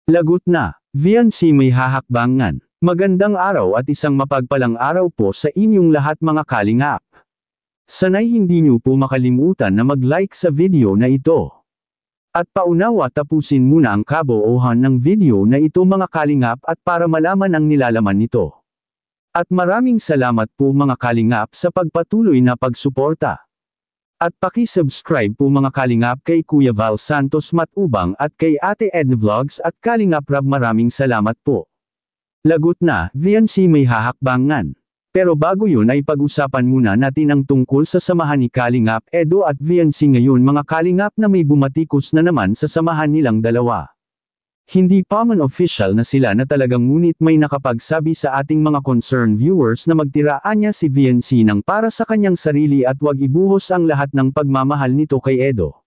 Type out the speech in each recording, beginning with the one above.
Lagot na, VNC may hahakbangan. Magandang araw at isang mapagpalang araw po sa inyong lahat mga kalingap. Sana'y hindi niyo po makalimutan na mag-like sa video na ito. At paunawa tapusin muna ang kabuuhan ng video na ito mga kalingap at para malaman ang nilalaman nito. At maraming salamat po mga kalingap sa pagpatuloy na pagsuporta. At paki-subscribe po mga kalingap kay Kuya Val Santos Matubang at kay Ate Edna Vlogs at Kalingap Rab, maraming salamat po. Lagot na, VNC may hahakbangan. Pero bago yun ay pag-usapan muna natin ang tungkol sa samahan ni Kalingap Edo at VNC ngayon mga kalingap na may bumatikos na naman sa samahan nilang dalawa. Hindi pa man official na sila na talagang ngunit may nakapagsabi sa ating mga concerned viewers na magtiraan niya si VNC ng para sa kanyang sarili at wag ibuhos ang lahat ng pagmamahal nito kay Edo.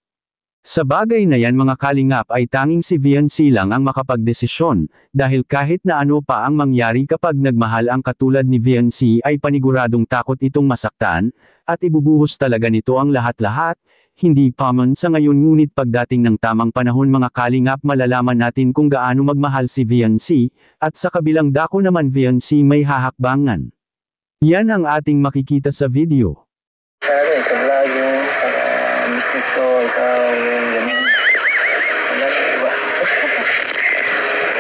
Sa bagay na yan mga kalingap ay tanging si VNC lang ang makapagdesisyon, dahil kahit na ano pa ang mangyari kapag nagmahal ang katulad ni VNC ay paniguradong takot itong masaktan, at ibubuhos talaga nito ang lahat-lahat. Hindi pa man sa ngayon ngunit pagdating ng tamang panahon mga kalingap malalaman natin kung gaano magmahal si VNC, at sa kabilang dako naman VNC may hahakbangan. Yan ang ating makikita sa video. Sabi, sa vlog yung business ko, ikaw, yung ganyan. Wala na, diba?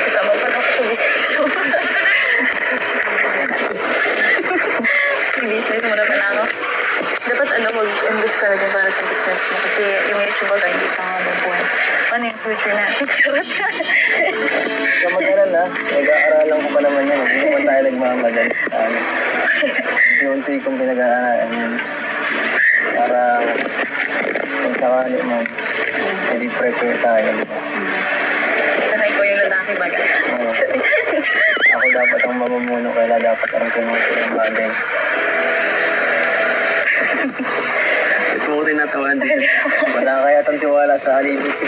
Kasama pa na ako sa business mo. May business mo na pala ako. Dapat mag-invest ka rin para sa business mo kasi yung YouTube ba hindi pa nga mabuhay. Paano yung future natin? Kaya mag-aral nag-aaralan ko pa naman yan. Hindi naman tayo nagmamadali. Yung unti kong pinag-aaralan yan. Para kung sakali mo, hindi prepare tayo. Sanay ko yung lalaki baga. Ako dapat ang mamumuno, kaya dapat ang kumuha ng bagay. Ito mo rin natawan dito. Wala kaya itong tiwala sa alibis ko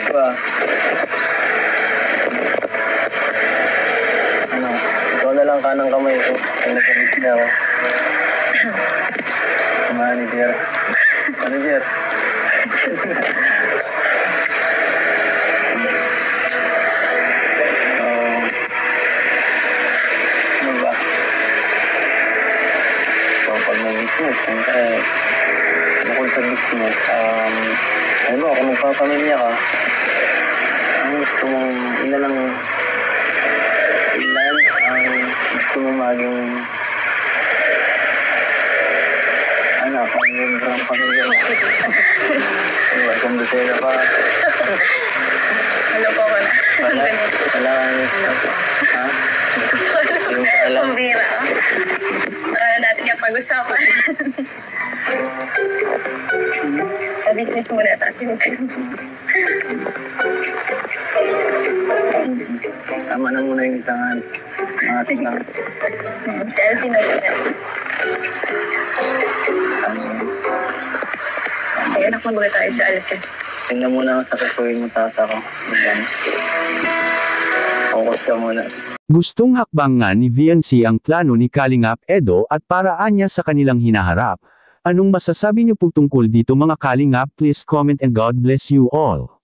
Ano, ikaw na lang kanang kamay ko. Ay nagkamit na ako. Manager. Manager. Ano ba? So, pag may business, siyempre, bukod sa business, ano, kung magpapamilya ka, ang gusto mong, ilan ang gusto mong maging, anak, ang librang pamilya mo. Diba, kung dosela pa. Ano po wala? Wala kang gusto. Ha? Yung alam. Pambira. Para natin yung pag-usapan. Sa business muna tayo. Tama na muna yung itangan. Mga lang. Selfie na rin. Ay, anak mo baga tayo sa Alfred. Tingnan muna sa kasuhin mo, taas ako. Focus ka muna. Gustong hakbangan ni VNC ang plano ni Kalingap Edo at paraan niya sa kanilang hinaharap. Anong masasabi niyo po tungkol dito mga kalingap? Please comment and God bless you all.